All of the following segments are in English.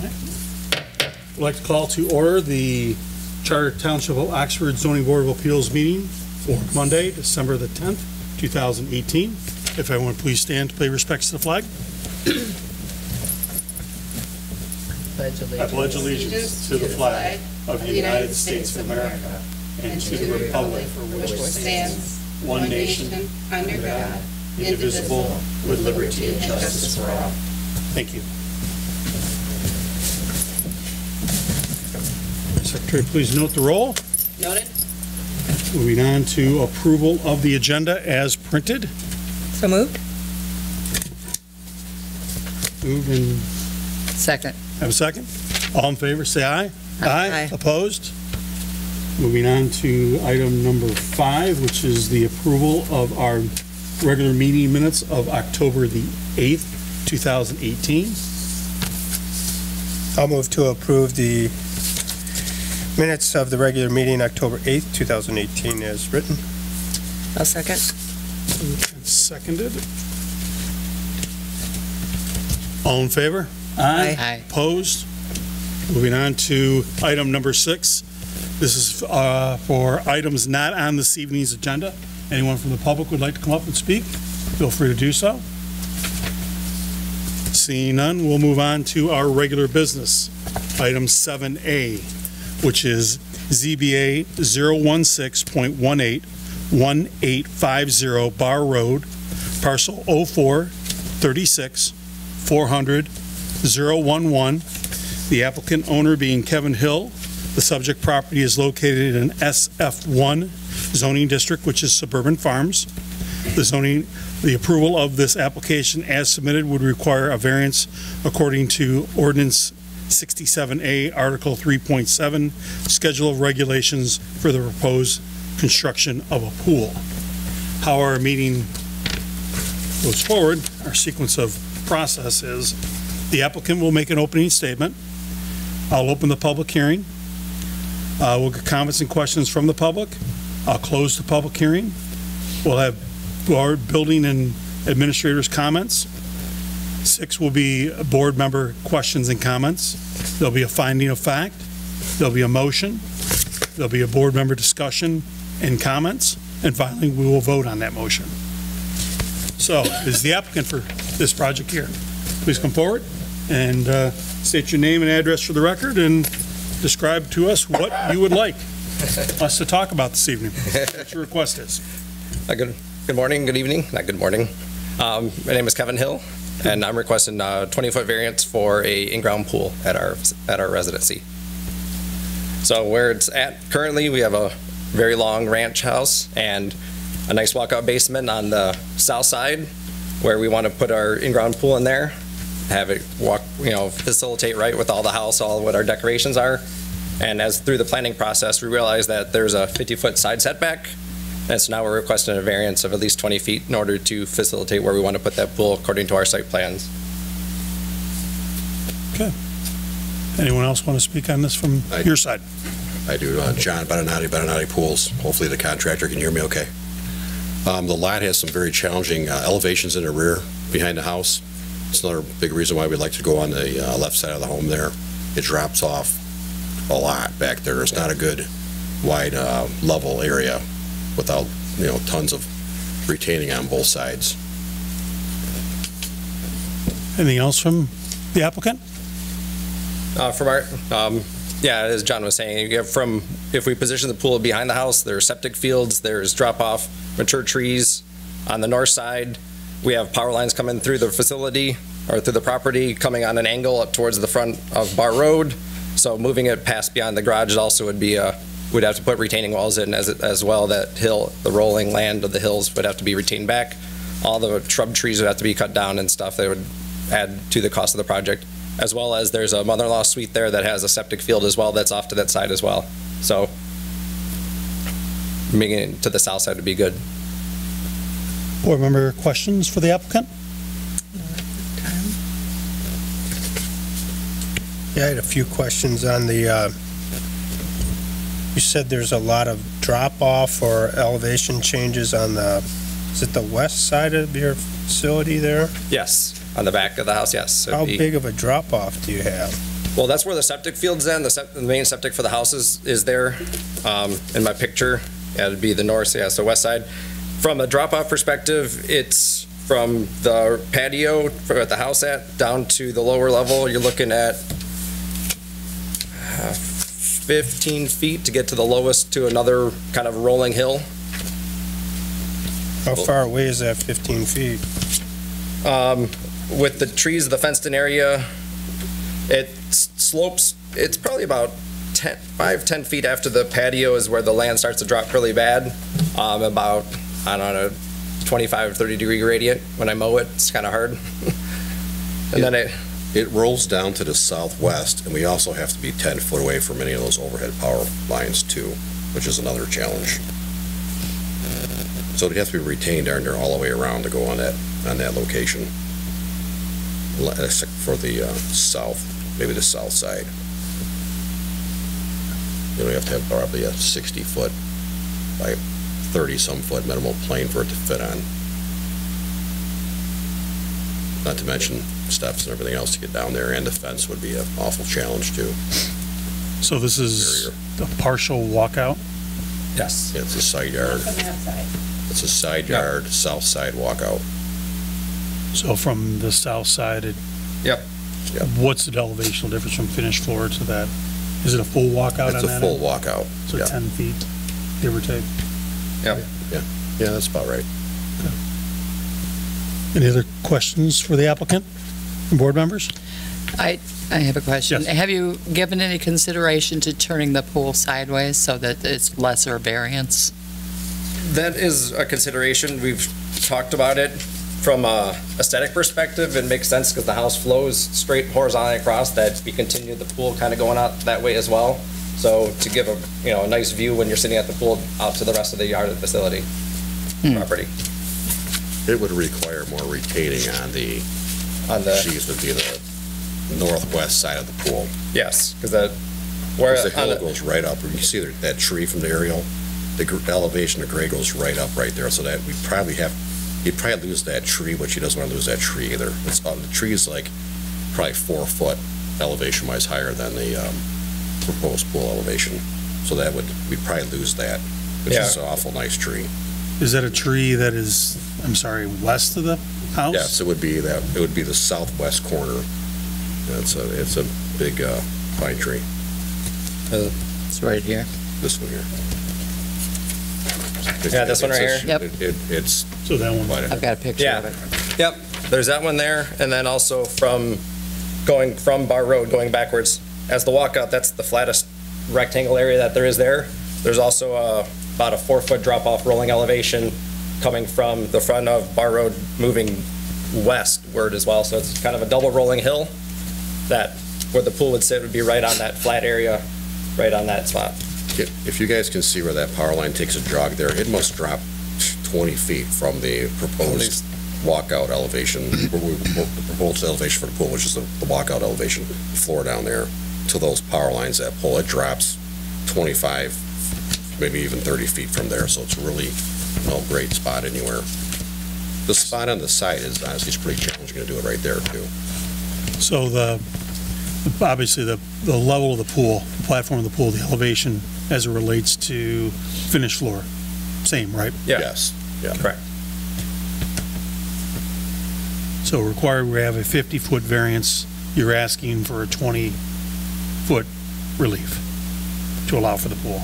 I'd like to call to order the Charter Township of Oxford Zoning Board of Appeals meeting for Monday, December the 10th, 2018. If everyone please stand to pay respects to the flag. I pledge allegiance to the flag of the United States of America and to the republic for which it stands, one nation, under God, indivisible, with liberty and justice for all. Thank you. Secretary, please note the roll. Noted. Moving on to approval of the agenda as printed. So moved. Move and Second. have a second. All in favor, say aye. Aye. Opposed? Moving on to item number 5, which is the approval of our regular meeting minutes of October the 8th, 2018. I'll move to approve the minutes of the regular meeting October 8th, 2018 as written. I'll second. Seconded. All in favor? Aye. Opposed? Moving on to item number 6. This is for items not on this evening's agenda. Anyone from the public would like to come up and speak? Feel free to do so. Seeing none, we'll move on to our regular business. Item 7A, which is ZBA 016.181850 Bar Road, parcel 0436400011. The applicant owner being Kevin Hill. The subject property is located in SF1 zoning district, which is Suburban Farms. The approval of this application as submitted would require a variance according to Ordinance 67A, Article 3.7, Schedule of Regulations for the proposed construction of a pool. How our meeting goes forward, our sequence of process is the applicant will make an opening statement. I'll open the public hearing. We'll get comments and questions from the public. I'll close the public hearing. We'll have our building and administrators' comments. 6 will be board member questions and comments. There'll be a finding of fact. There'll be a motion. There'll be a board member discussion and comments. And finally, we will vote on that motion. So, is the applicant for this project here? Please come forward and state your name and address for the record and describe to us what you would like us to talk about this evening. What your request is. Good morning, good evening, not good morning. My name is Kevin Hill, and I'm requesting a 20-foot variance for a in-ground pool at our residency. So where it's at currently, we have a very long ranch house and a nice walkout basement on the south side where we want to put our in-ground pool in there, have it facilitate right with all the house, all what our decorations are. And as through the planning process, we realized that there's a 50-foot side setback. And so now we're requesting a variance of at least 20 feet in order to facilitate where we want to put that pool according to our site plans. Okay. Anyone else want to speak on this from your side? I do. John Beninati Pools. Hopefully the contractor can hear me okay. The lot has some very challenging elevations in the rear behind the house. It's another big reason why we'd like to go on the left side of the home there. It drops off a lot back there. It's not a good wide level area without tons of retaining on both sides. Anything else from the applicant? From our, as John was saying, if we position the pool behind the house, there's septic fields, there's drop-off mature trees. On the north side, we have power lines coming through the facility or through the property, coming on an angle up towards the front of Bar Road. So moving it past beyond the garage also would be we'd have to put retaining walls in as well. That the rolling land of the hills would have to be retained back. All the shrub trees would have to be cut down and stuff. That would add to the cost of the project. As well as there's a mother-in-law suite there that has a septic field as well that's off to that side as well. So making it to the south side would be good. Board member questions for the applicant? Yeah, I had a few questions on the, you said there's a lot of drop-off or elevation changes on the, is it the west side of your facility there? Yes, on the back of the house, yes. How big of a drop-off do you have? Well, that's where the septic field's at, and the main septic for the house is there. In my picture, yeah, it'd be the north, yeah, so west side. From a drop-off perspective, it's from the patio at the house down to the lower level, you're looking at 15 feet to get to the lowest to another kind of rolling hill. How far away is that 15 feet? With the trees, the fenced-in area, it slopes, it's probably about 5-10 feet after the patio is where the land starts to drop really bad. About, I don't know, 25, 30 degree gradient. When I mow it, it's kind of hard. And then It rolls down to the southwest, and we also have to be 10 foot away from any of those overhead power lines too, which is another challenge. So they have to be retained darn near all the way around to go on that location. Except for the south, maybe the south side. You know, you have to have probably a 60 foot by 30 some foot minimal plane for it to fit on. Not to mention steps and everything else to get down there, and the fence would be an awful challenge too. So this is a partial walkout? yes. Yeah, it's a side yard. It's a side yard, south side walkout. So from the south side, Yep. what's the elevational difference from finished floor to that? Is it a full walkout on that? It's a full walkout. So Yeah. 10 feet, give or take? Yeah, that's about right. Any other questions for the applicant, board members? I have a question. Yes. Have you given any consideration to turning the pool sideways so that it's lesser variance? That is a consideration. We've talked about it. From a aesthetic perspective, it makes sense because the house flows straight horizontally across, that we continue the pool kind of going out that way as well. So to give a nice view when you're sitting at the pool out to the rest of the yard of the facility property. It would require more retaining on the sheaves, would be the northwest side of the pool. Yes, because where Because the hill goes right up. You see that tree from the aerial? The elevation of grade goes right up right there, so that you'd probably lose that tree, but she doesn't want to lose that tree either. The tree is like probably 4 foot elevation-wise higher than the proposed pool elevation. So we'd probably lose that, which is an awful nice tree. Is that a tree that is, I'm sorry, west of the house? Yes, it would be the southwest corner. It's a big pine tree, It's right here. this one here. Yeah, this one right here? Yep. It's So that one, I've got a picture Yeah. of it. Yep, there's that one there, and then also going from Bar Road, going backwards, as the walkout, that's the flattest rectangle area that there is there. There's also about a 4 foot drop off rolling elevation coming from the front of Bar Road moving westward as well, so it's kind of a double rolling hill that where the pool would sit would be right on that flat area, right on that spot. If you guys can see where that power line takes a jog there, it must drop 20 feet from the proposed walkout elevation, the proposed elevation for the pool, which is the walkout elevation, the floor down there, to those power lines that pull. It drops 25, maybe even 30 feet from there, so it's really no great spot anywhere. The spot on the site is honestly pretty challenging to do it right there too. so obviously the level of the pool, the platform of the pool, the elevation as it relates to finished floor, same, right? Yeah. Yes, yeah. Correct. So required, we have a 50-foot variance, you're asking for a 20-foot relief to allow for the pool,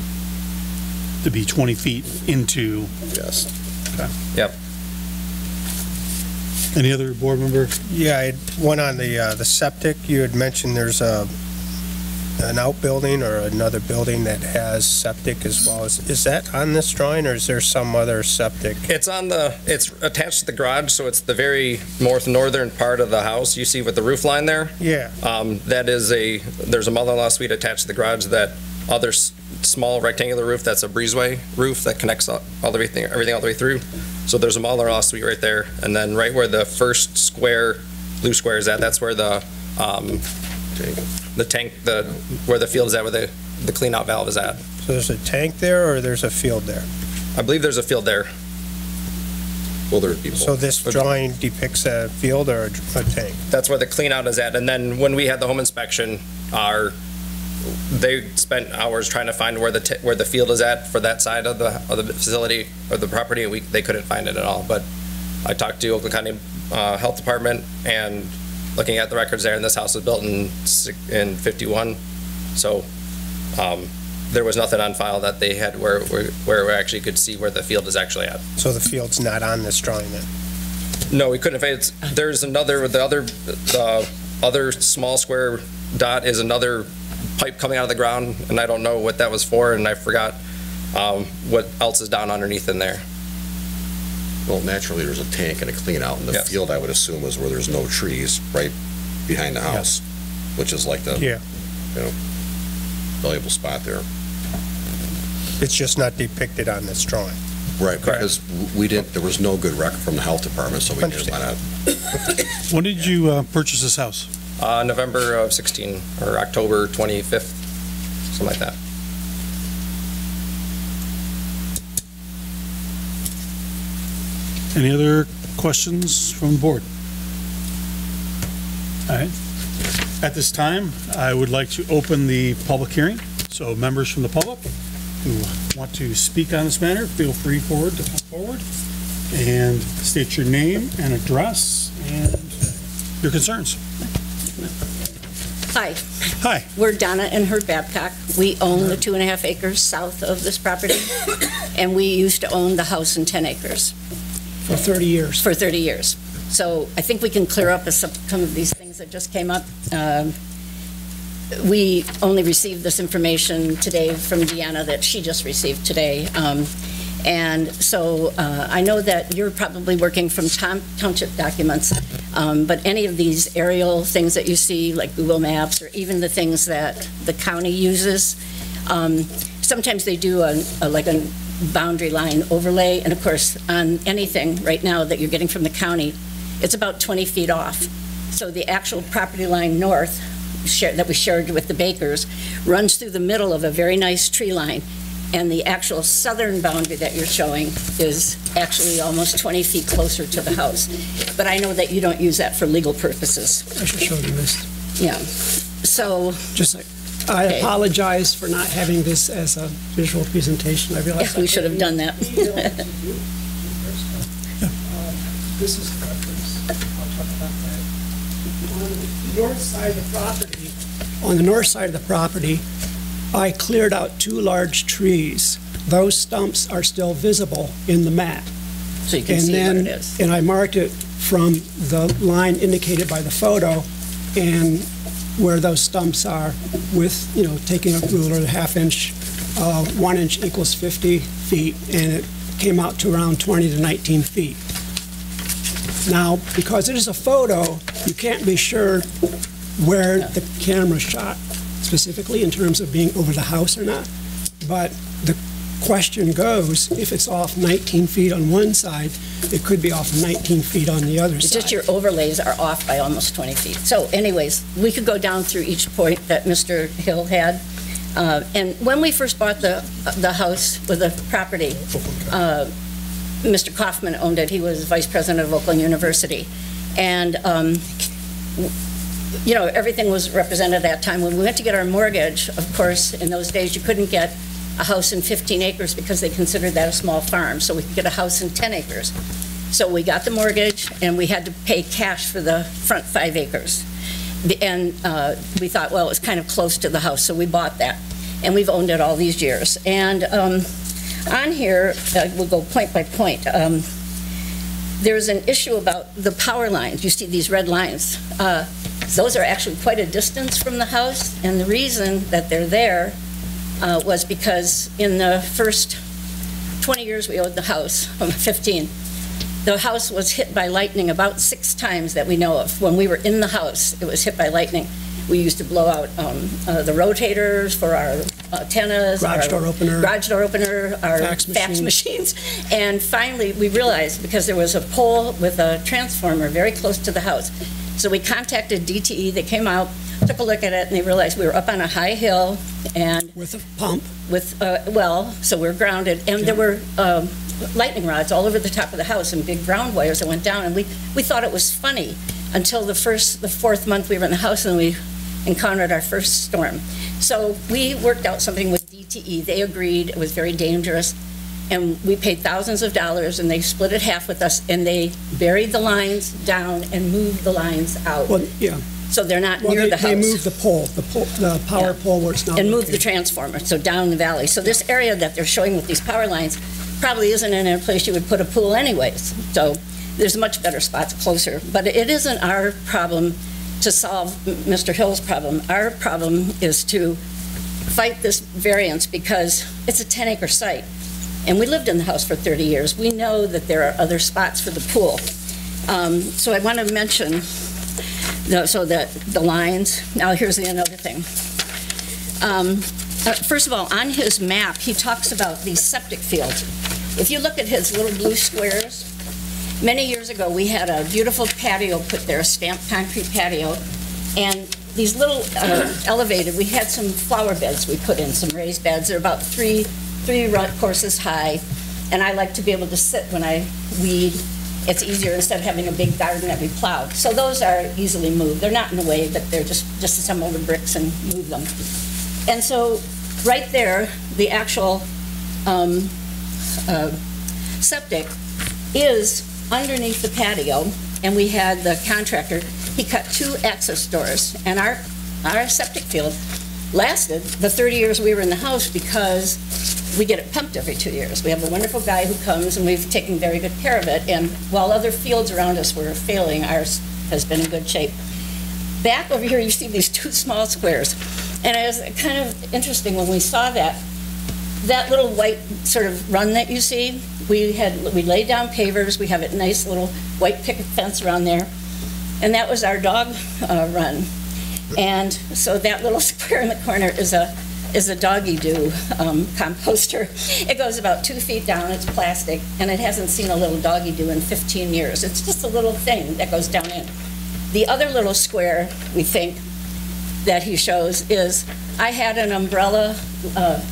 to be 20 feet into. Yes. Yep. Any other board member? Yeah, I had one on the septic. You had mentioned there's an outbuilding or another building that has septic as well. Is that on this drawing, or is there some other septic? It's attached to the garage, so it's the very northern part of the house. You see with the roof line there? Yeah. There's a mother-in-law suite attached to the garage, that other small rectangular roof, that's a breezeway roof that connects everything all the way through. So there's a mother-in-law suite right there, and then right where the first blue square is at, that's where the tank, where the field is at, where the clean-out valve is at. So there's a tank there, or there's a field there? I believe there's a field there. Well, there are people. So this drawing depicts a field or a tank? That's where the clean-out is at, and then when we had the home inspection, they spent hours trying to find where the field is at for that side of the facility or the property. They couldn't find it at all. But I talked to Oakland County Health Department, and looking at the records there, and this house was built in 51. So there was nothing on file that they had where we actually could see where the field is actually at. So the field's not on this drawing then? No, we couldn't find it. There's the other small square dot is another pipe coming out of the ground, and I don't know what that was for, and I forgot what else is down underneath in there. Well, naturally, there's a tank and a clean out, and the Yes. field, I would assume, is where there's no trees, right behind the house, which is like the, valuable spot there. It's just not depicted on this drawing. Right, because there was no good record from the health department, so we didn't want to. When did you purchase this house? November of 16, or October 25th, something like that. Any other questions from the board? All right. At this time, I would like to open the public hearing. So members from the public who want to speak on this matter, feel free to come forward and state your name and address and your concerns. Hi, Hi. we're Donna and Herb Babcock. We own the 2.5 acres south of this property, and we used to own the house in 10 acres. For 30 years. For 30 years. So I think we can clear up some of these things that just came up. We only received this information today from Deanna that she just received today. And so I know that you're probably working from township documents, but any of these aerial things that you see, like Google Maps, or even the things that the county uses, sometimes they do like a boundary line overlay, and of course, on anything right now that you're getting from the county, it's about 20 feet off. So the actual property line north that we shared with the Bakers runs through the middle of a very nice tree line, and the actual southern boundary that you're showing is actually almost 20 feet closer to the house. But I know that you don't use that for legal purposes. I should show you this. Yeah. So Just like, I Okay. apologize for not having this as a visual presentation. I realize we should have done that. This is the reference. I'll talk about that. On the north side of the property, I cleared out 2 large trees. Those stumps are still visible in the map. So you can see what it is. And I marked it from the line indicated by the photo and where those stumps are with, taking a ruler, 1/2 inch, 1 inch equals 50 feet, and it came out to around 20 to 19 feet. Now, because it is a photo, you can't be sure where the camera shot specifically in terms of being over the house or not. But the question goes, if it's off 19 feet on one side, it could be off 19 feet on the other It's side. just your overlays are off by almost 20 feet. So anyways, we could go down through each point that Mr. Hill had. And when we first bought the house with the property, Mr. Kaufman owned it. He was vice president of Oakland University. And, everything was represented at that time. When we went to get our mortgage, of course, in those days, you couldn't get a house in 15 acres because they considered that a small farm. So we could get a house in 10 acres. So we got the mortgage, and we had to pay cash for the front 5 acres. And we thought, well, it was kind of close to the house, so we bought that. And we've owned it all these years. And on here, we'll go point by point. There's an issue about the power lines. You see these red lines. Those are actually quite a distance from the house, and the reason that they're there was because in the first 20 years we owned the house, 15, the house was hit by lightning about 6 times that we know of. When we were in the house, it was hit by lightning. We used to blow out the rotators for our antennas, Garage door opener, our fax machines. And finally, we realized, because there was a pole with a transformer very close to the house, so we contacted DTE. They came out, took a look at it, and they realized we were up on a high hill and With a pump. with so we're grounded, and there were lightning rods all over the top of the house and big ground wires that went down, and we thought it was funny until the 4th month we were in the house, and we encountered our first storm. So we worked out something with DTE. They agreed it was very dangerous, and we paid thousands of dollars, and they split it half with us, and they buried the lines down and moved the lines out. Well, yeah. So they're not Well, near the house. they moved the power Yeah. pole where it's not And moved the located. transformer, so down the valley. So this area that they're showing with these power lines probably isn't in a place you would put a pool anyways. So there's much better spots closer. But it isn't our problem to solve Mr. Hill's problem. Our problem is to fight this variance because it's a 10-acre site. And we lived in the house for 30 years. We know that there are other spots for the pool. So I want to mention, so the lines. Now here's another thing. First of all, on his map, he talks about these septic fields. If you look at his little blue squares, many years ago, we had a beautiful patio put there, a stamped concrete patio, and these little elevated, we had some flower beds we put in, some raised beds. They're about three courses high, and I like to be able to sit when I weed. It's easier instead of having a big garden that we plowed. So those are easily moved. They're not in the way, but they're just assemble the bricks and move them. And so right there, the actual septic is underneath the patio, and we had the contractor, he cut 2 access doors, and our septic field lasted the 30 years we were in the house because we get it pumped every 2 years. We have a wonderful guy who comes, and we've taken very good care of it, and while other fields around us were failing, ours has been in good shape. Back over here, you see these 2 small squares, and it was kind of interesting when we saw that little white sort of run that you see, we laid down pavers, we have a nice little white picket fence around there, and that was our dog run. And so that little square in the corner is a doggy-doo composter. It goes about 2 feet down, it's plastic, and it hasn't seen a little doggy-doo in 15 years. It's just a little thing that goes down in. The other little square, we think, that he shows is, I had an umbrella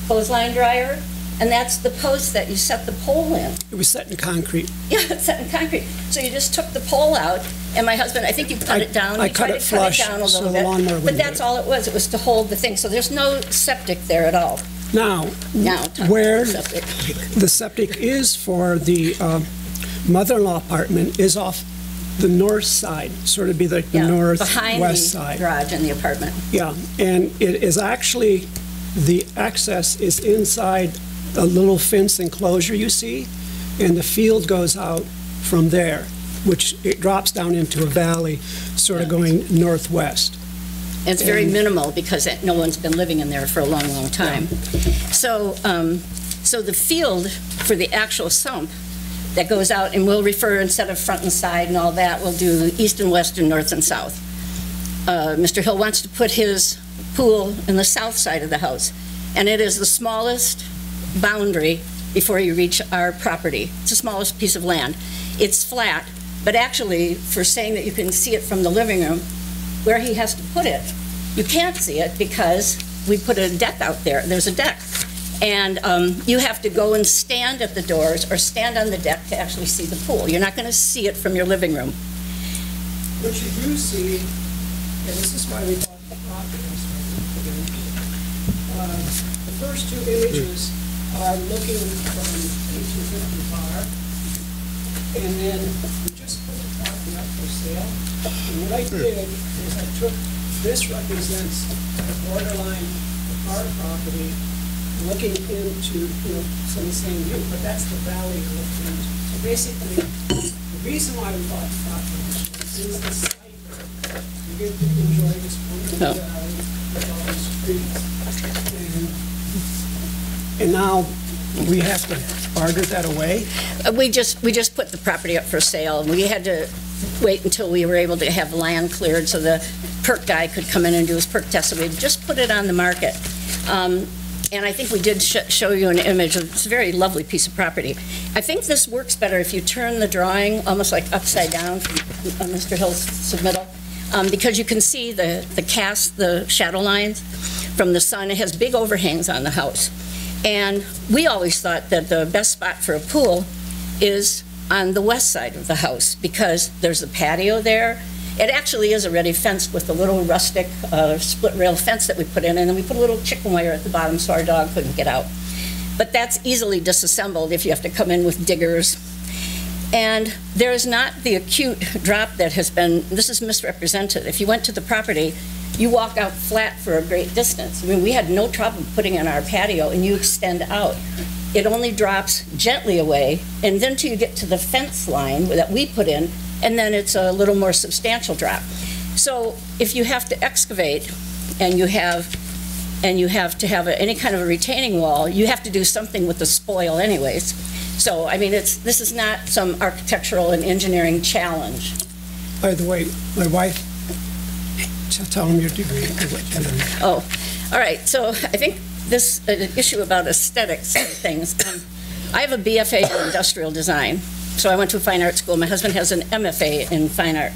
clothesline dryer, and that's the post that you set the pole in. It was set in concrete. Yeah, it's set in concrete. So you just took the pole out, and my husband, I think you cut it down. I You cut tried it to flush, cut it down a so little the lawnmower bit. wouldn't But do that's it. all it was. It was to hold the thing. So there's no septic there at all. Now, Now, talk where about septic. the septic is for the mother-in-law apartment is off the north side, sort of be like the Yeah, northwest behind the side. garage in the apartment. Yeah, and it is actually, the access is inside a little fence enclosure you see, and the field goes out from there, which it drops down into a valley, sort of going northwest. And it's very minimal because no one's been living in there for a long, long time. So, so the field for the actual sump that goes out, and we'll refer, instead of front and side and all that, we'll do east and west and north and south. Mr. Hill wants to put his pool in the south side of the house, and it is the smallest boundary before you reach our property. It's the smallest piece of land. It's flat, but actually, for saying that you can see it from the living room, where he has to put it, you can't see it because we put a deck out there. There's a deck. And you have to go and stand at the doors or stand on the deck to actually see the pool. You're not going to see it from your living room. What you do see, and this is why we bought the property, the first 2 images are looking from 1850 bar, and then we just put the property up for sale. And what I did is I took, this represents the borderline of our property, looking into, some of the same view, but that's the valley we're looking into. So basically, the reason why we bought the property is the site. You get to enjoy this wonderful valley with all these trees. And now we have to barter that away? We just put the property up for sale, and we had to wait until we were able to have land cleared so the perk guy could come in and do his perk test. So we just put it on the market. And I think we did show you an image. It's a very lovely piece of property. I think this works better if you turn the drawing almost like upside down from Mr. Hill's submittal, because you can see the shadow lines from the sun. It has big overhangs on the house. And we always thought that the best spot for a pool is on the west side of the house because there's a patio there, It actually is already fenced with a little rustic split rail fence that we put in, and then we put a little chicken wire at the bottom so our dog couldn't get out. But that's easily disassembled if you have to come in with diggers. And there is not the acute drop that has been, this is misrepresented. If you went to the property, you walk out flat for a great distance. I mean, we had no trouble putting in our patio, and you extend out. It only drops gently away, and then till you get to the fence line that we put in, and then it's a little more substantial drop. So if you have to excavate and you have to have any kind of a retaining wall, you have to do something with the spoil anyways. So, I mean, this is not some architectural and engineering challenge. By the way, my wife, tell them your degree. Oh, all right. So I think this issue about aesthetics and things, I have a BFA in industrial design. So I went to a fine art school. My husband has an MFA in fine art.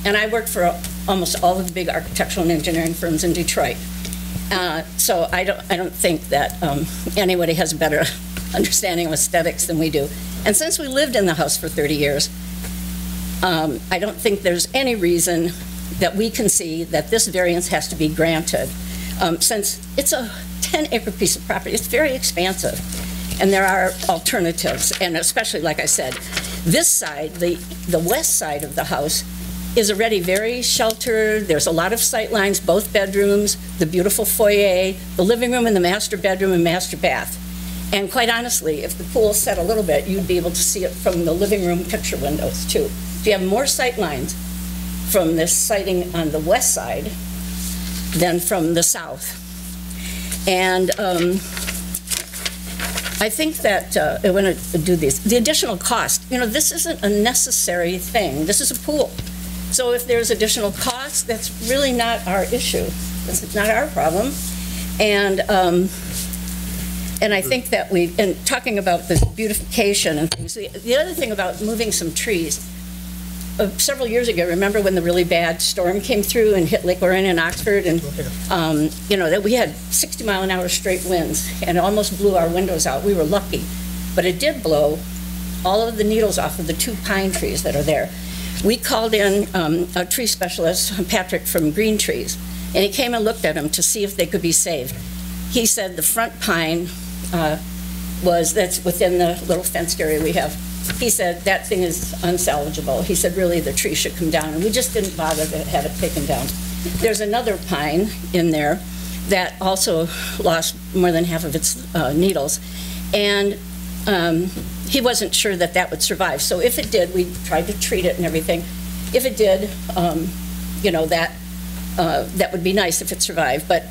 And I worked for almost all of the big architectural and engineering firms in Detroit. So I don't think that anybody has a better understanding of aesthetics than we do. And since we lived in the house for 30 years, I don't think there's any reason that we can see that this variance has to be granted. Since it's a 10-acre piece of property, it's very expansive. And there are alternatives, and especially, like I said, this side, the west side of the house, is already very sheltered. There's a lot of sight lines, both bedrooms, the beautiful foyer, the living room and the master bedroom and master bath. And quite honestly, if the pool set a little bit, you'd be able to see it from the living room picture windows too. If you have more sight lines from this sighting on the west side than from the south. And I think that I want to do these. The additional cost, this isn't a necessary thing. This is a pool. So if there's additional cost, that's really not our issue. It's not our problem. And I think that and talking about this beautification and things, the other thing about moving some trees, several years ago, remember when the really bad storm came through and hit Lake Orion and Oxford, and that we had 60-mile-an-hour straight winds and it almost blew our windows out. We were lucky, but it did blow all of the needles off of the 2 pine trees that are there. We called in a tree specialist, Patrick from Green Trees, and he came and looked at them to see if they could be saved. He said the front pine that's within the little fenced area we have. He said that thing is unsalvageable. He said really the tree should come down, and we just didn't bother to have it taken down. There's another pine in there that also lost more than half of its needles, and he wasn't sure that that would survive. So if it did, we tried to treat it and everything. If it did, that would be nice if it survived. But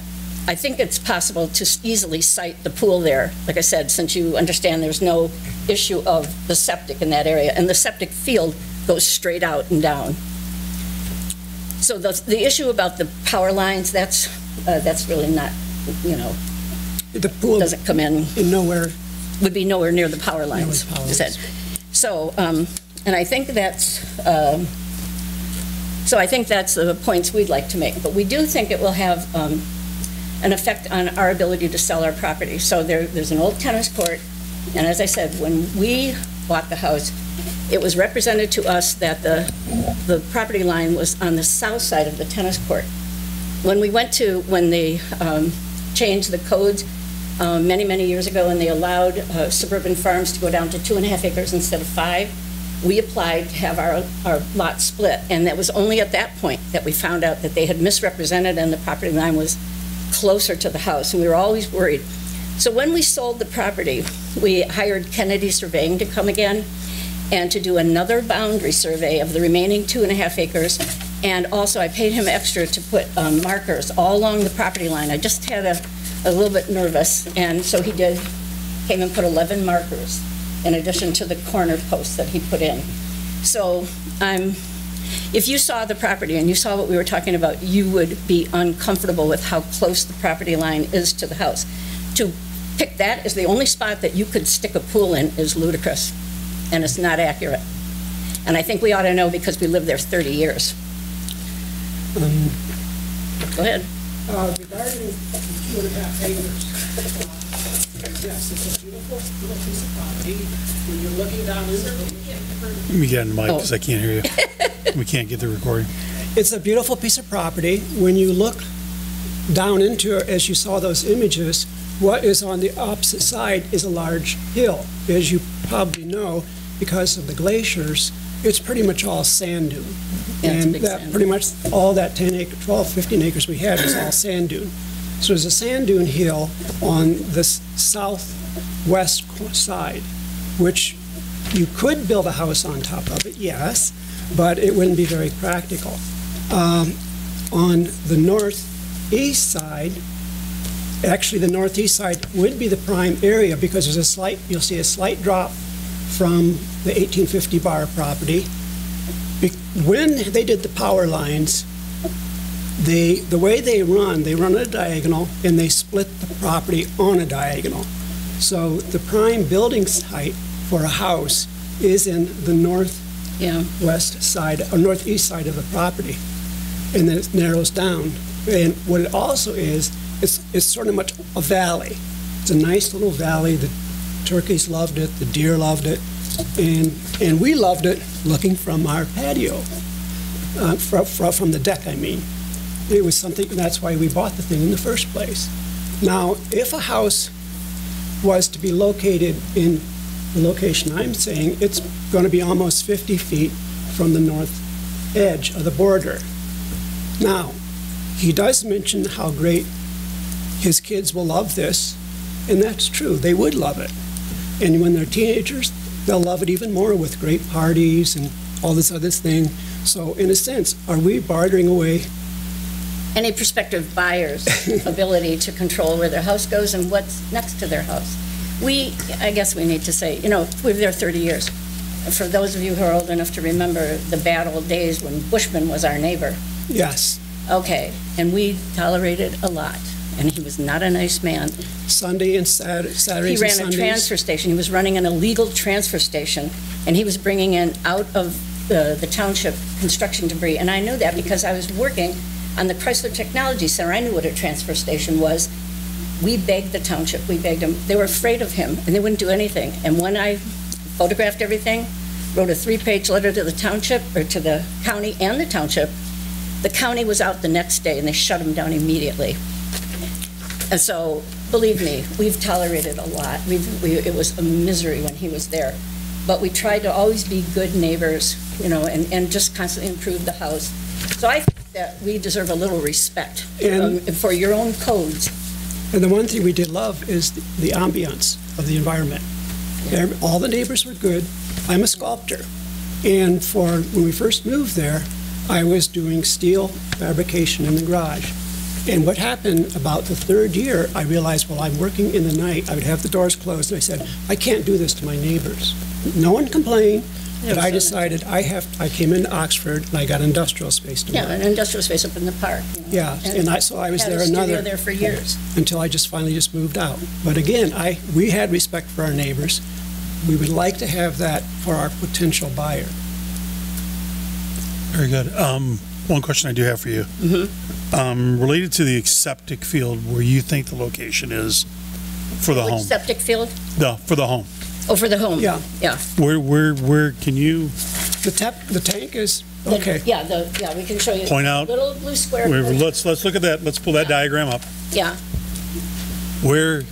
I think it's possible to easily site the pool there. Like I said, since you understand there's no issue of the septic in that area, and the septic field goes straight out and down. So the issue about the power lines, that's really not, the pool doesn't come in. Nowhere. Would be nowhere near the power lines. So, and I think that's, the points we'd like to make. But we do think it will have an effect on our ability to sell our property. So there's an old tennis court, and as I said, when we bought the house, it was represented to us that the property line was on the south side of the tennis court. When they changed the codes many, many years ago, and they allowed suburban farms to go down to 2.5 acres instead of 5, we applied to have our lot split, and that was only at that point that we found out that they had misrepresented and the property line was closer to the house, and we were always worried. So when we sold the property, we hired Kennedy Surveying to come again and to do another boundary survey of the remaining 2.5 acres, and also I paid him extra to put markers all along the property line. I just had a little bit nervous, and so he came and put 11 markers in addition to the corner posts that he put in. So if you saw the property and you saw what we were talking about, you would be uncomfortable with how close the property line is to the house. To pick that as the only spot that you could stick a pool in is ludicrous, and it's not accurate. And I think we ought to know because we lived there 30 years. Go ahead. Regarding the 2.5 acres, Yes, it's a beautiful little piece of property. When you're looking down into it, Let me get in the mic because I can't hear you. We can't get the recording. it's a beautiful piece of property. When you look down into it, as you saw those images, what is on the opposite side is a large hill. As you probably know, because of the glaciers, it's pretty much all sand dune. Yeah, it's a And big that sand pretty much all that 10 acre, 12, 15 acres we had was all sand dune. So there's a sand dune hill on the southwest side, which you could build a house on top of it, yes, but it wouldn't be very practical. On the northeast side, actually the northeast side would be the prime area because there's a slight, you'll see a slight drop from the 1850 bar property. When they did the power lines, the way they run a diagonal and they split the property on a diagonal. So the prime building height for a house is in the northwest side, or northeast side of the property. And then it narrows down. And what it also is, it's sort of much a valley. It's a nice little valley. The turkeys loved it, the deer loved it, and we loved it looking from our patio, from the deck, I mean. It was something, that's why we bought the thing in the first place. Now, if a house was to be located in the location I'm saying, it's going to be almost 50 feet from the north edge of the border. Now, he does mention how great his kids will love this, and that's true. They would love it. And when they're teenagers, they'll love it even more with great parties and all this other thing. So in a sense, are we bartering away Any prospective buyer's ability to control where their house goes and what's next to their house? I guess we need to say, we were there 30 years. For those of you who are old enough to remember the bad old days when Bushman was our neighbor. Yes. Okay, and we tolerated a lot, and he was not a nice man. Sunday and Saturdays and He ran Sundays? a transfer station. He was running an illegal transfer station, and he was bringing in out of the township construction debris. And I knew that because I was working on the Chrysler Technology Center. I knew what a transfer station was. We begged the township. We begged them. They were afraid of him, and they wouldn't do anything. And when I photographed everything, wrote a 3-page letter to the township, or to the county and the township, the county was out the next day, and they shut him down immediately. And so, believe me, we've tolerated a lot. It was a misery when he was there. But we tried to always be good neighbors, and just constantly improve the house. So I think that we deserve a little respect for your own codes. And the one thing we did love is the ambiance of the environment. All the neighbors were good. I'm a sculptor. And when we first moved there, I was doing steel fabrication in the garage. And what happened about the 3rd year, I realized while I'm working in the night, I would have the doors closed, and I said, I can't do this to my neighbors. No one complained, but I decided I came into Oxford, and I got industrial space to work. Yeah, an industrial space up in the park. Yeah, so I was had there a studio there for years. until I finally moved out. But again, we had respect for our neighbors. We would like to have that for our potential buyer. Very good. One question I do have for you. Related to the septic field, where you think the location is for the home. Septic field? For the home. Oh, for the home? Yeah. Yeah. Where can you The tank is, okay. Yeah, we can show you. point out? Little blue square. Let's look at that. Let's pull that diagram up. Yeah. Where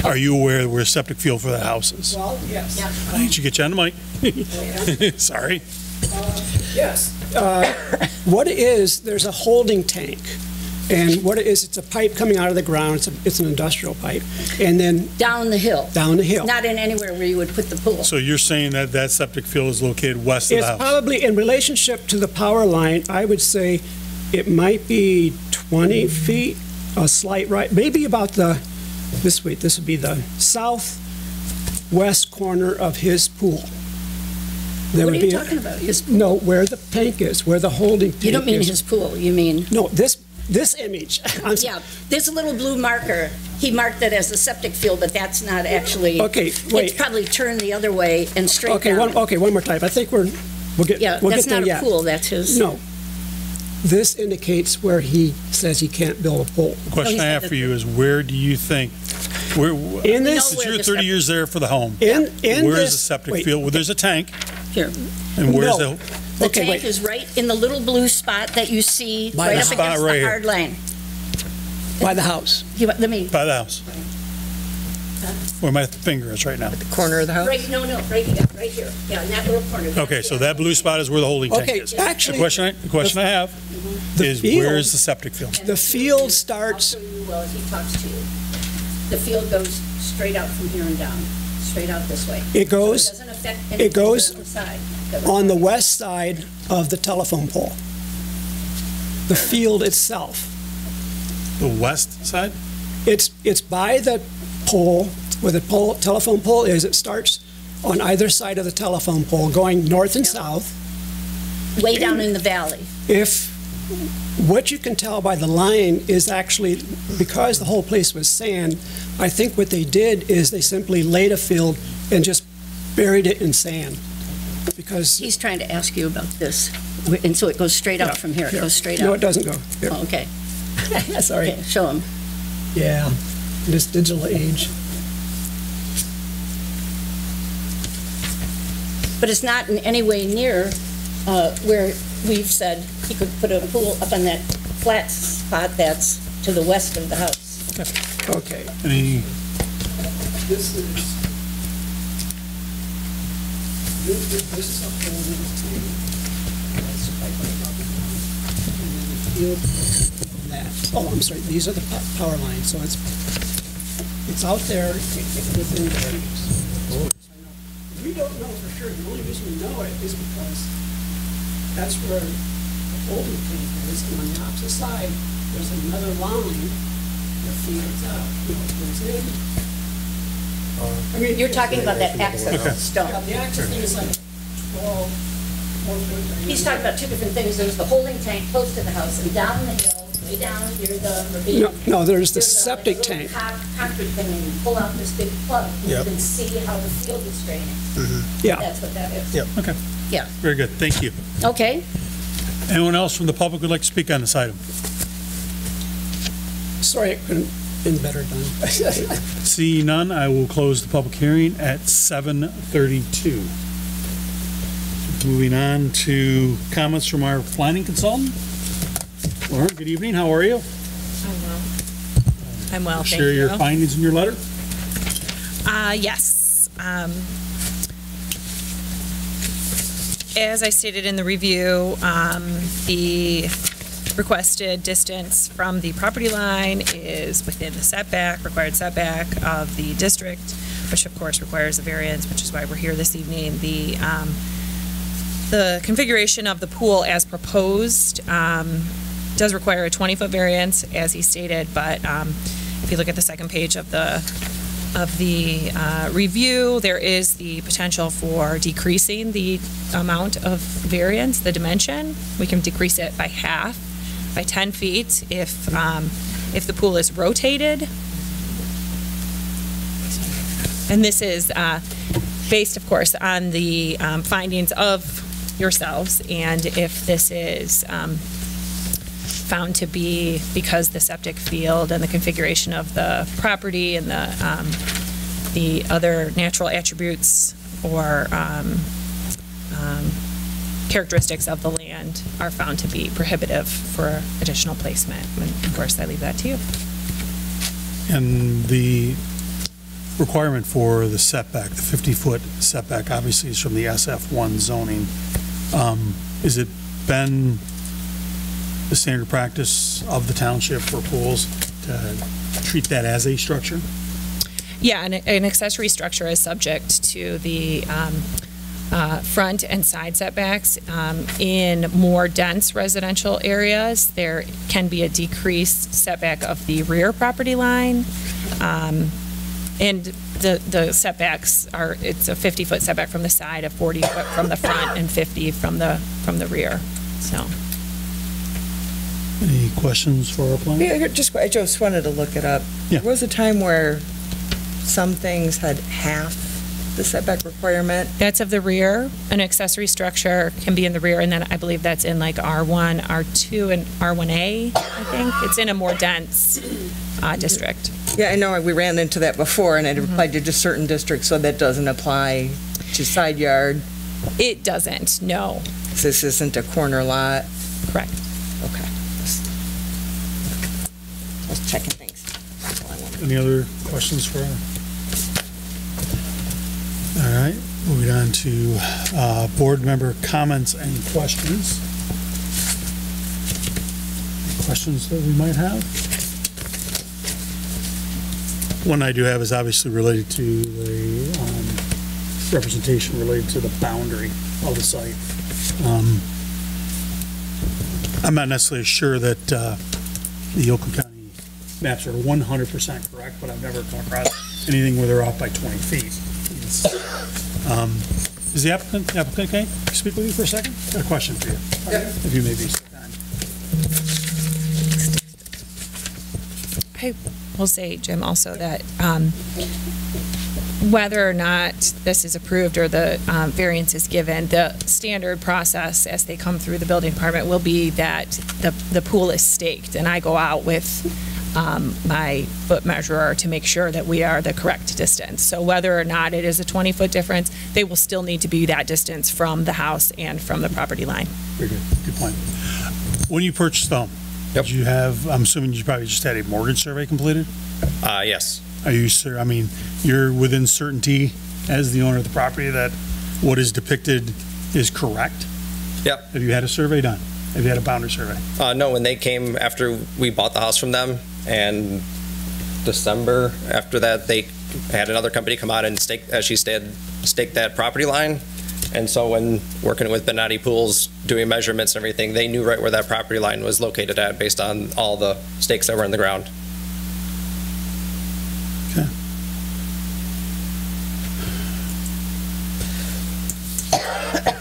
are you aware where septic field for the house is? Well, yes. Yeah. I need you to get you on the mic. Sorry. Yes. What it is, there's a holding tank. And what it is, it's a pipe coming out of the ground. It's an industrial pipe. And then Down the hill. down the hill. Not in anywhere where you would put the pool. So you're saying that septic field is located west of the It's house? probably, in relationship to the power line, I would say it might be 20 feet, a slight right, maybe about this would be the southwest corner of his pool. What are you talking about? His pool? No, where the tank is, where the holding tank is. You don't mean his pool, you mean... No, this image. Yeah, this little blue marker, he marked that as the septic field, but that's not actually... Okay, wait. It's probably turned the other way and straight down. One more time. I think we'll get Yeah, there that's not yet. a pool, that's his... No. This indicates where he says he can't build a pool. The question I have for you is, where do you think In this, Since you're 30 years there for the home, in where's this. the septic wait, field? Well, there's a tank, Here. and where's No. the, The Okay, tank wait. is right in the little blue spot that you see By right the up spot against right the here. hard line. By the house. Let me, by the house? Where my finger is right now. Corner of the house? right, no, right here. Yeah, in that little corner. Okay, so that blue spot is where the holding tank Okay, is. actually, The question I have the is, field- where is the septic field? And the field starts- I'll show you as he talks to you. The field goes straight out from here and down, straight out this way. It goes- So it doesn't affect it anything goes on the side. on the west side of the telephone pole. The field itself. The west side? It's by the pole, where the telephone pole is. It starts on either side of the telephone pole, going north and south. Way down in the valley. If, what you can tell by the line is actually, because the whole place was sand, I think what they did is they simply laid a field and just buried it in sand. Because, He's trying to ask you about this. And so it goes straight out from here. It goes straight no, out. it doesn't go. Here. Oh, okay. Sorry. Okay, show him. Yeah, this digital age. But it's not in any way near where we've said he could put a pool up on that flat spot that's to the west of the house. Okay. Any, This is, this is a whole little thing. That's right by the property line. And then the field of that. Oh, I'm sorry, these are the power lines, so it's out there within the trees. We don't know for sure. The only reason we know it is because that's where the holding tank is, and on the opposite side, there's another line that feeds out, goes in. I mean, You're talking about that access stone. Yeah, the access thing is like 12, 4 He's talking about two different things. There's the holding tank close to the house, and down the hill, way down near the ravine. No, there's the there's a septic little tank. Concrete thing, and you pull out this big plug, and Yep. you can see how the field is draining. Yeah. That's what that is. Yep. okay, Yeah. very good, thank you. Okay. Anyone else from the public would like to speak on this item? Sorry, it couldn't been better done. See none, I will close the public hearing at 7:32. Moving on to comments from our planning consultant. Lauren, good evening, how are you? I'm well, thank you. Share your findings in your letter. Yes. As I stated in the review, the requested distance from the property line is within the setback, required setback of the district, which of course requires a variance, which is why we're here this evening. The configuration of the pool as proposed does require a 20-foot variance, as he stated, but if you look at the second page of the review, there is the potential for decreasing the amount of variance, the dimension. We can decrease it by half, by 10 feet, if the pool is rotated. And this is based, of course, on the findings of yourselves, and if this is found to be, because the septic field and the configuration of the property and the other natural attributes or characteristics of the land are found to be prohibitive for additional placement. And of course, I leave that to you. And the requirement for the setback, the 50-foot setback, obviously is from the SF1 zoning. Is it been the standard practice of the township for pools to treat that as a structure? Yeah, an accessory structure is subject to the front and side setbacks. In more dense residential areas, there can be a decreased setback of the rear property line. And the setbacks are, it's a 50-foot setback from the side, a 40-foot from the front, and 50 from the rear, so. Any questions for our planner? Yeah, I just wanted to look it up. Yeah. There was a time where some things had half the setback requirement. That's of the rear. An accessory structure can be in the rear, and then I believe that's in like R1, R2, and R1A, I think. It's in a more dense district. Yeah, I know we ran into that before, and it applied to just certain districts, so that doesn't apply to side yard. It doesn't, no. This isn't a corner lot. Correct. Okay. Just checking things. That's all I wanted. Any other questions for her? All right, moving on to board member comments and questions. Any questions that we might have? One I do have is obviously related to the representation related to the boundary of the site. I'm not necessarily sure that the Oakland County maps are 100% correct, but I've never come across anything where they're off by 20 feet. Is the applicant okay? Can I speak with you for a second? Got a question for you. Yeah. If you may be so kind. I will say, Jim, also that whether or not this is approved or the variance is given, the standard process as they come through the building department will be that the pool is staked, and I go out with my foot measurer to make sure that we are the correct distance. So whether or not it is a 20-foot difference, they will still need to be that distance from the house and from the property line. Very good. Good point. When you purchased the home, Yep. did you have, I'm assuming you probably just had a mortgage survey completed? Yes. Are you, sir, I mean, you're within certainty as the owner of the property that what is depicted is correct? Yep. Have you had a survey done? Have you had a boundary survey? No, when they came after we bought the house from them, and December after that, they had another company come out and stake that property line. And so when working with Benatti Pools, doing measurements and everything, they knew right where that property line was located at based on all the stakes that were in the ground. Okay.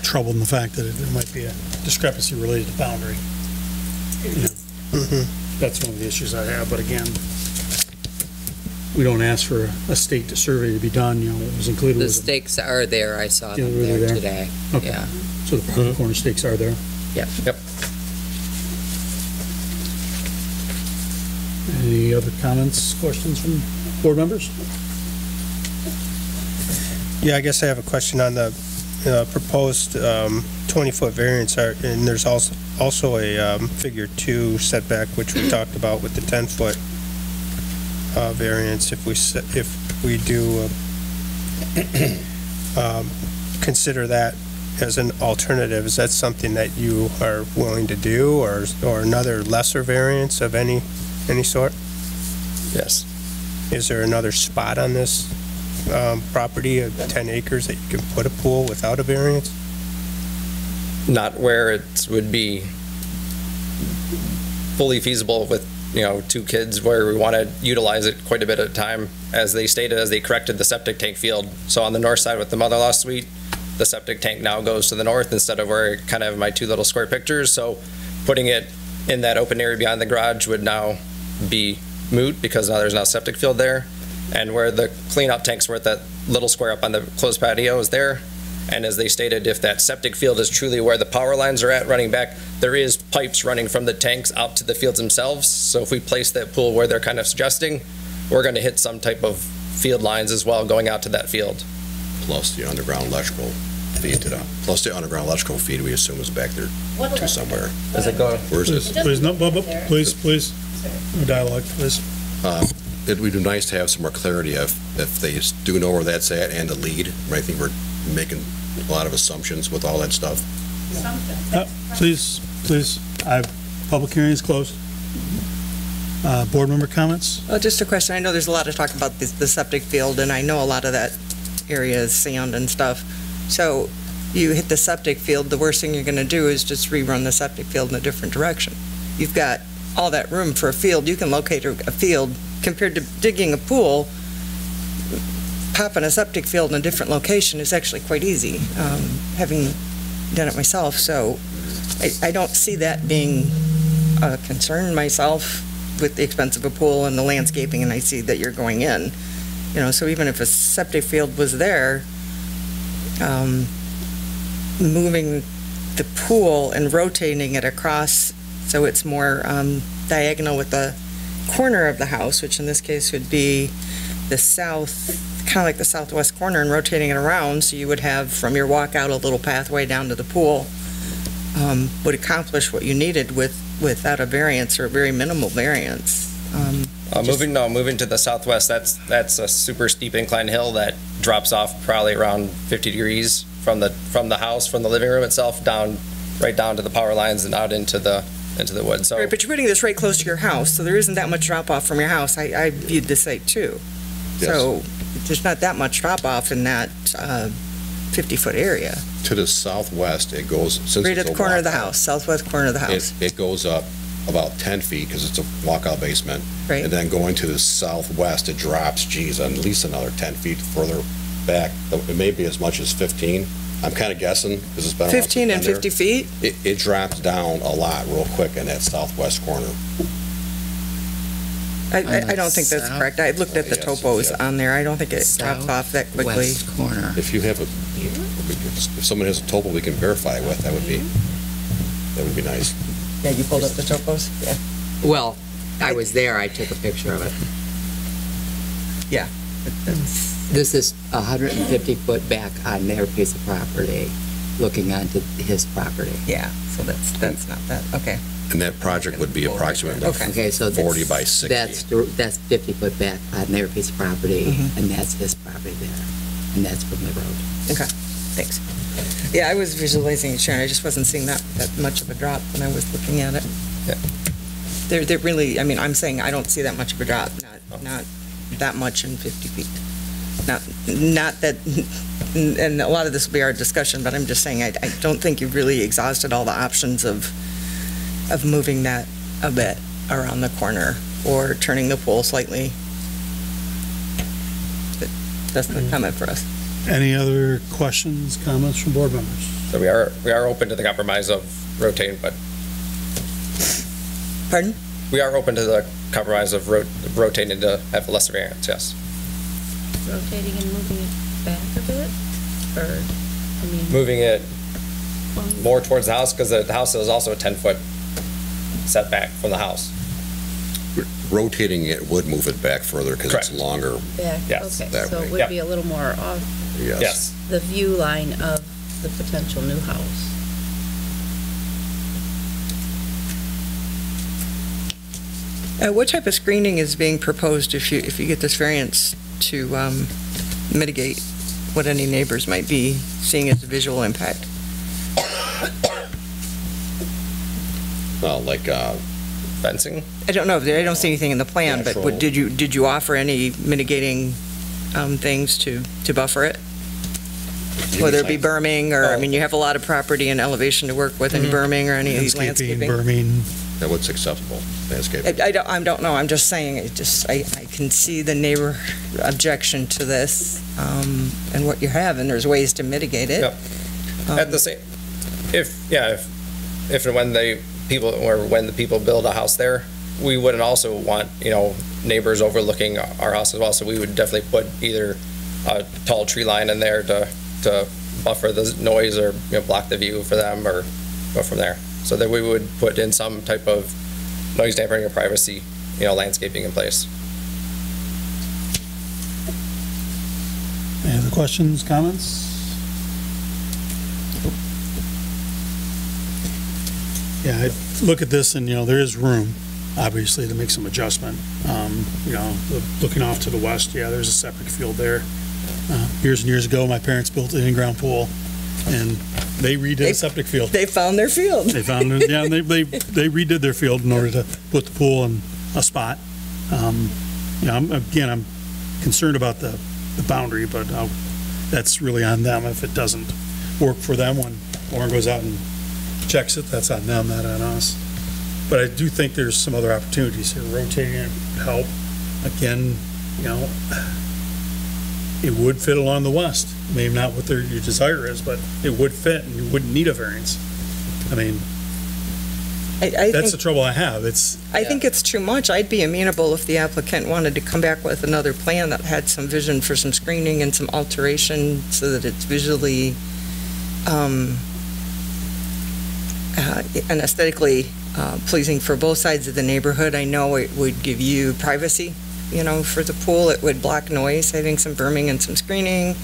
Troubled in the fact that there might be a discrepancy related to boundary. That's one of the issues I have, but again, we don't ask for a state to survey to be done, it was included. The stakes are there, I saw them really there there? today. Okay. Yeah. So the corner stakes are there? Yep. Yep. Any other comments, questions from board members? Yeah, I guess I have a question on the proposed 20-foot variance, and there's also a figure 2 setback, which we talked about with the 10-foot variance. If we do consider that as an alternative, is that something that you are willing to do, or another lesser variance of any sort? Yes. Is there another spot on this property of 10 acres that you can put a pool without a variance? Not where it would be fully feasible with, 2 kids, where we want to utilize it quite a bit at a time. As they stated, as they corrected the septic tank field. So on the north side with the mother-in-law suite, the septic tank now goes to the north instead of where I kind of have my 2 little square pictures. So putting it in that open area behind the garage would now be moot because now there's no septic field there. And where the cleanup tanks were at that little square up on the closed patio is there. And as they stated, if that septic field is truly where the power lines are at running back, there is pipes running from the tanks out to the fields themselves. So if we place that pool where they're kind of suggesting, we're going to hit some type of field lines as well going out to that field. Plus the underground electrical feed to that. Plus the underground electrical feed we assume is back there to somewhere. Is it going? Where's this? Please, no, Bubba, please. No dialogue, please. It would be nice to have some more clarity if they do know where that's at and the lead. I think we're making a lot of assumptions with all that stuff. Please, public hearing is closed. Board member comments? Just a question. I know there's a lot of talk about the septic field, and I know a lot of that area is sand and stuff. So you hit the septic field, the worst thing you're going to do is just rerun the septic field in a different direction. You've got all that room for a field. You can locate a field compared to digging a pool. Popping a septic field in a different location is actually quite easy, having done it myself. So I don't see that being a concern myself with the expense of a pool and the landscaping, and I see that you're going in. So even if a septic field was there, moving the pool and rotating it across so it's more diagonal with the corner of the house, which in this case would be the south, kind of like the southwest corner, and rotating it around, so you would have from your walkout a little pathway down to the pool, would accomplish what you needed without a variance or a very minimal variance. Moving to the southwest, that's a super steep incline hill that drops off probably around 50 degrees from the house, from the living room itself, right down to the power lines and out into the woods. So, Right, but you're putting this right close to your house, so there isn't that much drop off from your house. I viewed the site too. Yes. So there's not that much drop off in that 50-foot area. To the southwest, it goes, since Right it's at the a corner of the walkout, house, southwest corner of the house. It goes up about 10 feet because it's a walkout basement. Right. And then going to the southwest, it drops, at least another 10 feet further back. It may be as much as 15. I'm kind of guessing because it's been a while since 15 and I've been 50 feet? It drops down a lot real quick in that southwest corner. I don't think that's South- correct. I looked at the Yes, topos yeah. on there. I don't think it drops off that quickly. West corner. If you have if someone has a topo we can verify with, that would be nice. Yeah, you pulled up the topos? Yeah. Well, I was there, I took a picture of it. Yeah. This is 150 foot back on their piece of property, looking onto his property. Yeah, so that's not that, okay. And that project would be approximately Okay, so 40 by 60. That's 50 foot back on their piece of property, and that's his property there, and that's from the road. Okay, thanks. Yeah, I was visualizing it, Sharon, I just wasn't seeing that much of a drop when I was looking at it. Yeah. They're really, I mean, I'm saying I don't see that much of a drop, not that much in 50 feet. Not that, and a lot of this will be our discussion, but I'm just saying I don't think you've really exhausted all the options of moving that a bit around the corner or turning the pool slightly. But that's the comment for us. Any other questions, comments from board members? so we are open to the compromise of rotating, but Pardon? we are open to the compromise of rotating to have less variance, yes. Rotating and moving it back a bit? Or, I mean, Moving it more towards the house, because the house is also a 10-foot setback from the house. Rotating it would move it back further because it's Correct. longer. back, Yes, okay, that so way. it would Yep. be a little more off Yes. the view line of the potential new house. What type of screening is being proposed if you get this variance to mitigate what any neighbors might be seeing as a visual impact? Well, like, Fencing? I don't know, I don't see anything in the plan, but Natural. did you offer any mitigating things to buffer it? Whether it be berming, or, I mean, you have a lot of property and elevation to work with, any berming or any landscaping? Berming. that what's acceptable landscaping. I don't know, I'm just saying, I can see the neighbor objection to this, and what you have, and there's ways to mitigate it. Yep. At the same, if and when the people build a house there, we wouldn't also want, neighbors overlooking our house as well, so we would definitely put either a tall tree line in there to buffer the noise or, block the view for them, or go from there. So that we would put in some type of noise dampening or privacy, landscaping in place. Any other questions, comments? Yeah, I look at this and, there is room, obviously, to make some adjustment. Looking off to the west, there's a septic field there. Years and years ago, my parents built an in-ground pool, and they redid the septic field. They found their field. They found it, and they redid their field in order to put the pool in a spot. I'm concerned about the boundary, but that's really on them. If it doesn't work for them, when Lauren goes out and checks it, that's on them, not on us. But I do think there's some other opportunities here. Rotating it would help. Again, it would fit along the west. Maybe not what your desire is, but it would fit, and you wouldn't need a variance. I mean, that's the trouble I have. I think it's too much. I'd be amenable if the applicant wanted to come back with another plan that had some vision for some screening and some alteration so that it's visually and aesthetically pleasing for both sides of the neighborhood. I know it would give you privacy, for the pool. It would block noise, having some berming and some screening.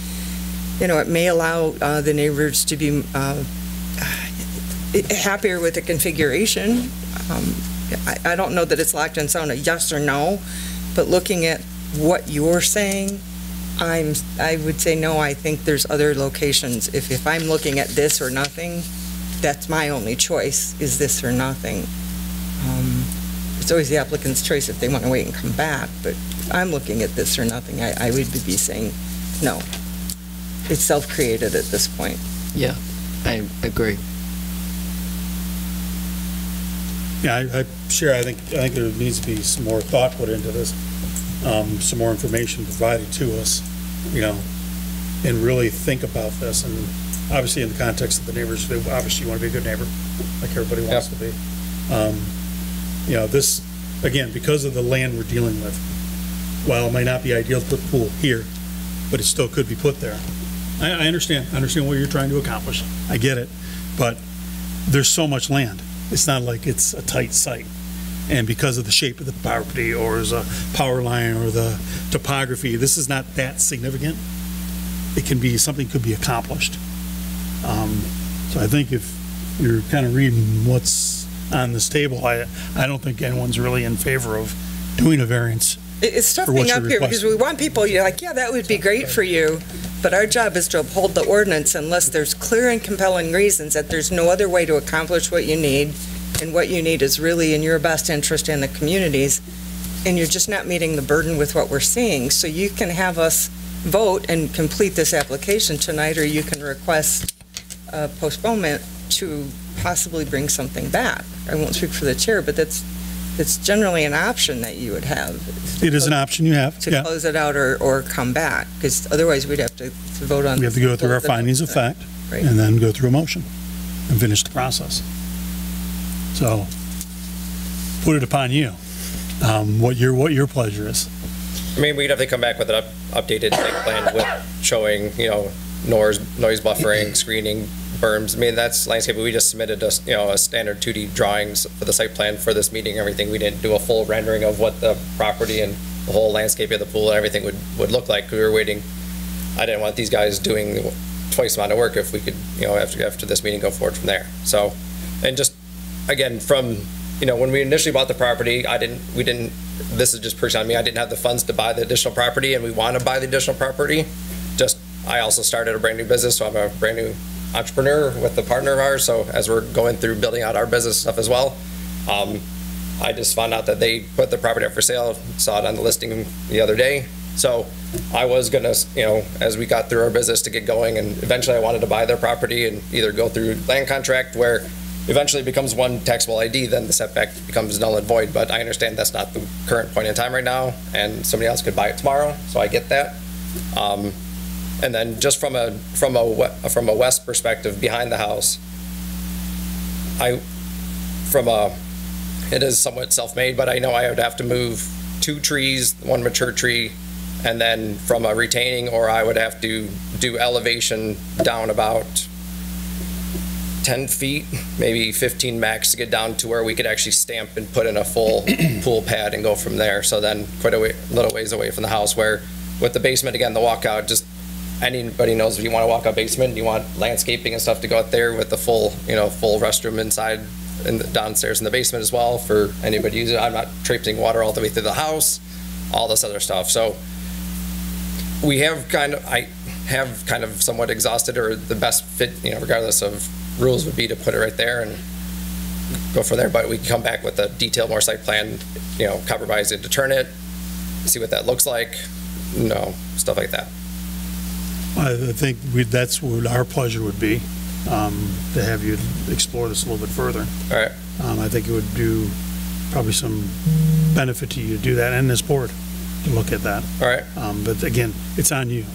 It may allow the neighbors to be happier with the configuration. I don't know that it's locked in stone, a yes or no, but looking at what you're saying, I would say no. I think there's other locations. If I'm looking at this or nothing, that's my only choice, is this or nothing. It's always the applicant's choice if they want to wait and come back, but if I'm looking at this or nothing, I would be saying no. It's self-created at this point. Yeah, I agree. Yeah, I share. I think there needs to be some more thought put into this, some more information provided to us, and really think about this. And obviously, in the context of the neighbors, they obviously want to be a good neighbor, like everybody wants to be. This, again, because of the land we're dealing with, while it might not be ideal to put the pool here, but it still could be put there. I understand. I understand what you're trying to accomplish. I get it. But there's so much land. It's not like it's a tight site. And because of the shape of the property or as a power line or the topography, this is not that significant. It can be, something could be accomplished. So I think if you're kind of reading what's on this table, I don't think anyone's really in favor of doing a variance. It's tough being up here because we want people, you're like, yeah, that would be great for you. But our job is to uphold the ordinance unless there's clear and compelling reasons that there's no other way to accomplish what you need, and what you need is really in your best interest in the communities, and you're just not meeting the burden with what we're seeing. So you can have us vote and complete this application tonight, or you can request a postponement to possibly bring something back. I won't speak for the chair, but it's generally an option that you would have. It is an option you have, to close it out or come back, because otherwise we'd have to vote on. We have to go through our findings of fact, right, and then go through a motion and finish the process. So, put it upon you, what your pleasure is. I mean, we'd have to come back with an updated site plan with showing, noise buffering, screening, berms. I mean, that's landscaping. We just submitted a standard 2D drawings for the site plan for this meeting and everything. We didn't do a full rendering of what the property and the whole landscape of the pool and everything would look like. We were waiting. I didn't want these guys doing twice the amount of work if we could, after this meeting, go forward from there. So, and just, again, from, when we initially bought the property, this is just personally on me, I didn't have the funds to buy the additional property, and we want to buy the additional property. I also started a brand new business, so I'm a brand new entrepreneur with a partner of ours. So as we're going through building out our business stuff as well, I just found out that they put the property up for sale, saw it on the listing the other day. So I was gonna, as we got through our business to get going, and eventually I wanted to buy their property and either go through land contract where eventually it becomes one taxable ID, then the setback becomes null and void. But I understand that's not the current point in time right now, and somebody else could buy it tomorrow, so I get that. And then just from a west perspective behind the house, it is somewhat self-made, but I know I would have to move 2 trees, 1 mature tree, and then from a retaining, or I would have to do elevation down about 10 feet, maybe 15 max, to get down to where we could actually stamp and put in a full pool pad and go from there. So then quite a little ways away from the house, where with the basement, again, the walkout, just anybody knows if you want to walk out basement, you want landscaping and stuff to go out there with the full, full restroom inside and downstairs in the basement as well for anybody using it. I'm not traipsing water all the way through the house, all this other stuff. So I have kind of somewhat exhausted, or the best fit, regardless of rules, would be to put it right there and go from there. But we can come back with a detailed, more site plan, compromise it to turn it, see what that looks like, stuff like that. I think that's what our pleasure would be, to have you explore this a little bit further. All right. I think it would do probably some benefit to you to do that, and this board to look at that. All right. But again, it's on you.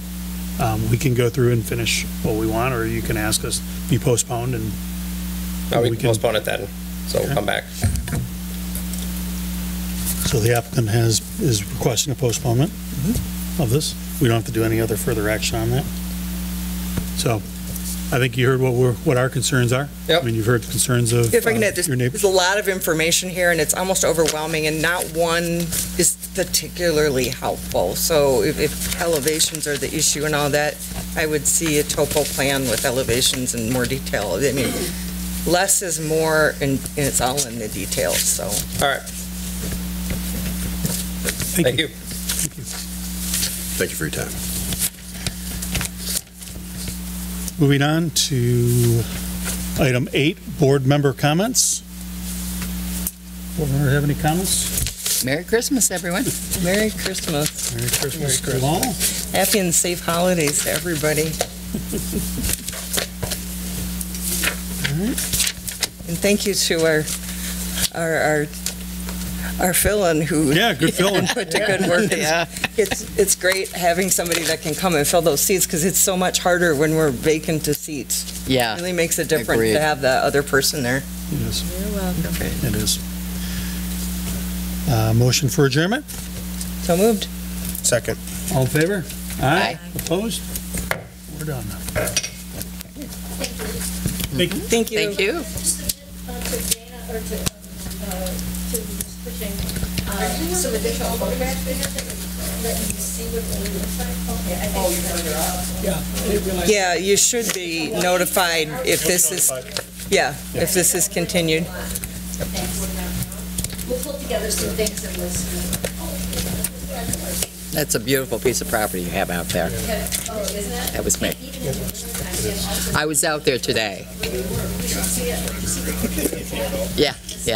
We can go through and finish what we want, or you can ask us to be postponed, and we can postpone it then. So we'll come back. So the applicant is requesting a postponement of this. We don't have to do any other further action on that. So I think you heard what our concerns are. Yep. I mean, you've heard the concerns of If I can add, there's your neighbors. a lot of information here, and it's almost overwhelming, and not one is particularly helpful. So if elevations are the issue and all that, I would see a topo plan with elevations and more detail. I mean, less is more, and it's all in the details, so. All right, thank you. Thank you for your time. Moving on to item 8, board member comments. Board member have any comments? Merry Christmas, everyone. Merry Christmas. Merry Christmas to all. Happy and safe holidays to everybody. And thank you to our fill-in who Yeah, good fill-in. put to good work. It's great having somebody that can come and fill those seats, because it's so much harder when we're vacant to seats. It Yeah, really makes a difference Agreed. to have the other person there. It is. You're welcome. It is. Motion for adjournment? So moved. Second. All in favor? Aye. Opposed? We're done. Thank you. thank you. To Dana, or to Ms. Cushing, some additional photographs there that let you see what it really looks like? Okay, I think. Yeah, you should be notified if this is, if this is continued. Thanks. We'll pull together some things and we'll see. That's a beautiful piece of property you have out there. Oh, isn't it? That was me. I was out there today. Yeah, yeah.